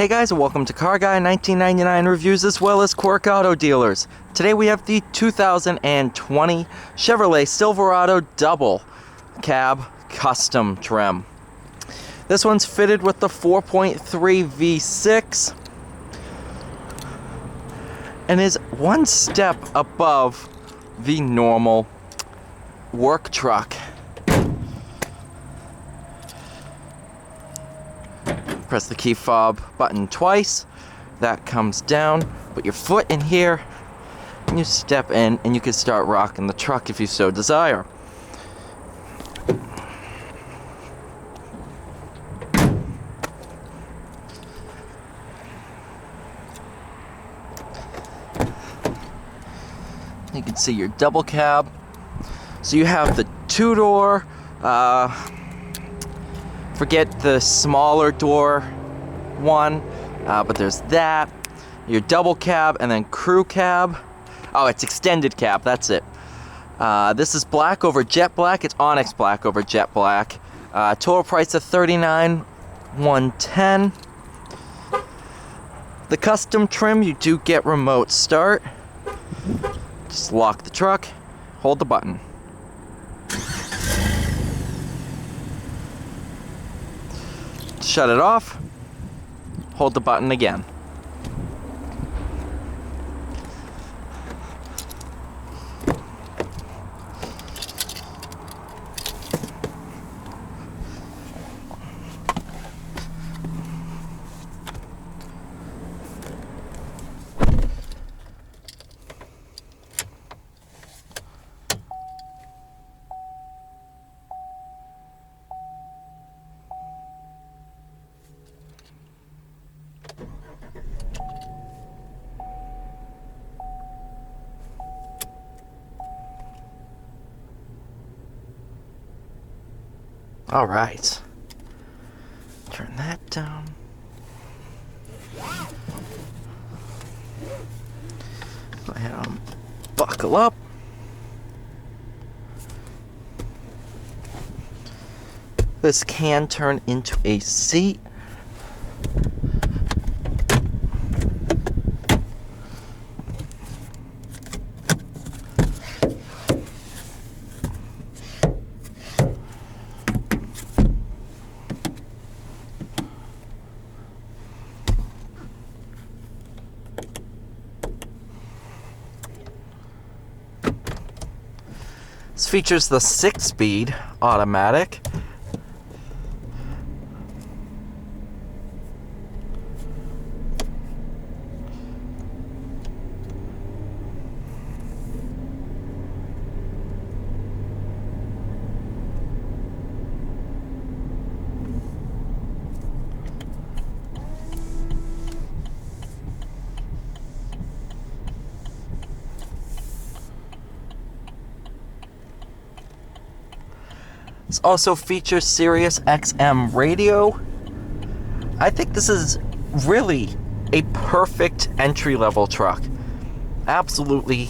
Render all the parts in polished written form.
Hey guys, and welcome to Car Guy 1999 Reviews as well as Quirk Auto Dealers. Today we have the 2020 Chevrolet Silverado Double Cab Custom Trim. This one's fitted with the 4.3 V6 and is one step above the normal work truck. Press the key fob button twice, that comes down, put your foot in here, and you step in and you can start rocking the truck if you so desire. You can see your double cab. So you have the two-door, forget the smaller door one, but there's that. Your double cab and then crew cab. Oh, it's extended cab, that's it. This is black over jet black. It's Onyx black over jet black. Total price of $39,110. The custom trim, you do get remote start. Just lock the truck, hold the button. Shut it off, hold the button again. All right, turn that down. Go ahead and buckle up. This can turn into a seat. This features the 6-speed automatic. This also features Sirius XM radio. I think this is really a perfect entry-level truck. Absolutely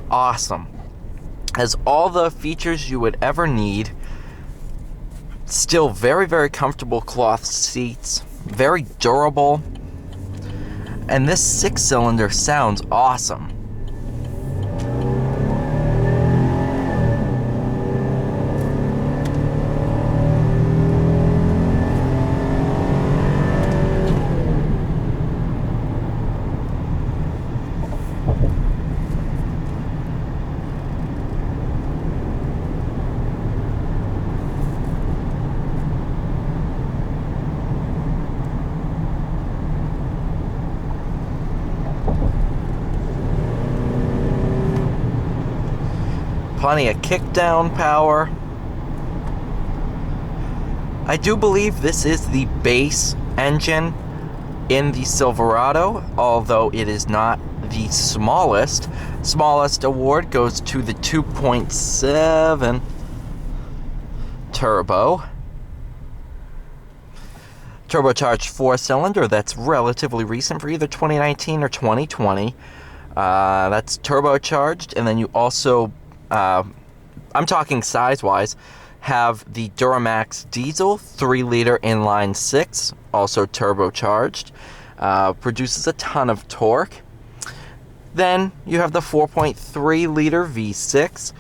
awesome. Has all the features you would ever need. Still very, very comfortable cloth seats. Very durable. And this 6-cylinder sounds awesome. Plenty of kickdown power. I do believe this is the base engine in the Silverado, although it is not the smallest. Smallest award goes to the 2.7 turbo. Turbocharged 4-cylinder, that's relatively recent for either 2019 or 2020. That's turbocharged, and then you also I'm talking size-wise, have the Duramax diesel 3-liter inline 6, also turbocharged. produces a ton of torque. Then you have the 4.3 liter V6,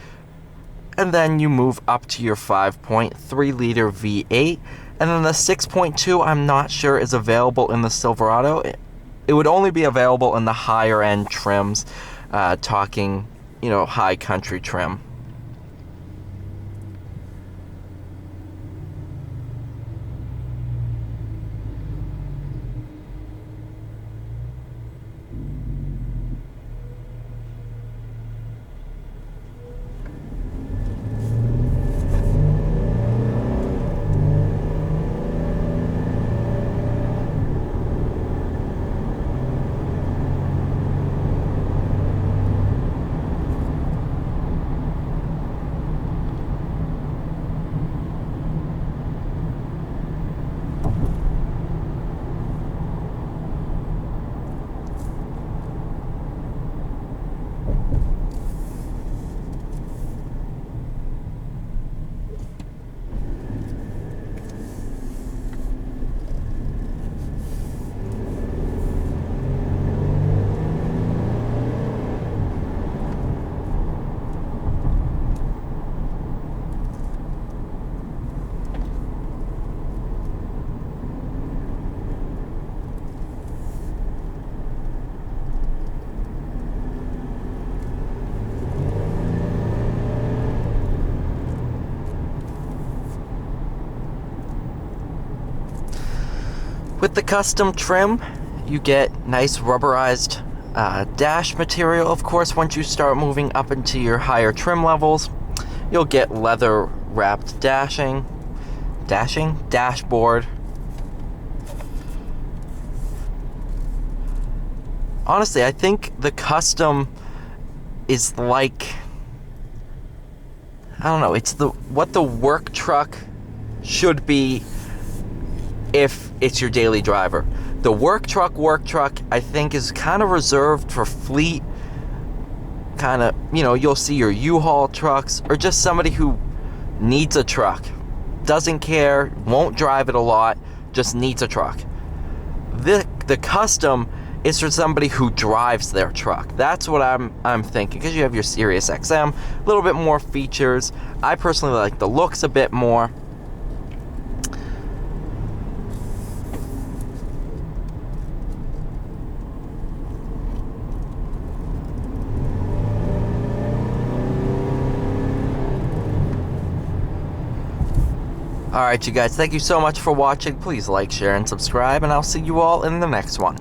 and then you move up to your 5.3 liter V8, and then the 6.2 I'm not sure is available in the Silverado. It would only be available in the higher end trims, talking, high country trim. With the custom trim, you get nice rubberized dash material. Of course, once you start moving up into your higher trim levels, you'll get leather wrapped dashboard. Honestly, I think the custom is like, I don't know, it's what the work truck should be if it's your daily driver. The work truck, I think is kind of reserved for fleet, kind of, you'll see your U-Haul trucks, or just somebody who needs a truck, doesn't care, won't drive it a lot, just needs a truck. The custom is for somebody who drives their truck. That's what I'm thinking, because you have your Sirius XM, a little bit more features. I personally like the looks a bit more. Alright, you guys, thank you so much for watching. Please like, share, and subscribe, and I'll see you all in the next one.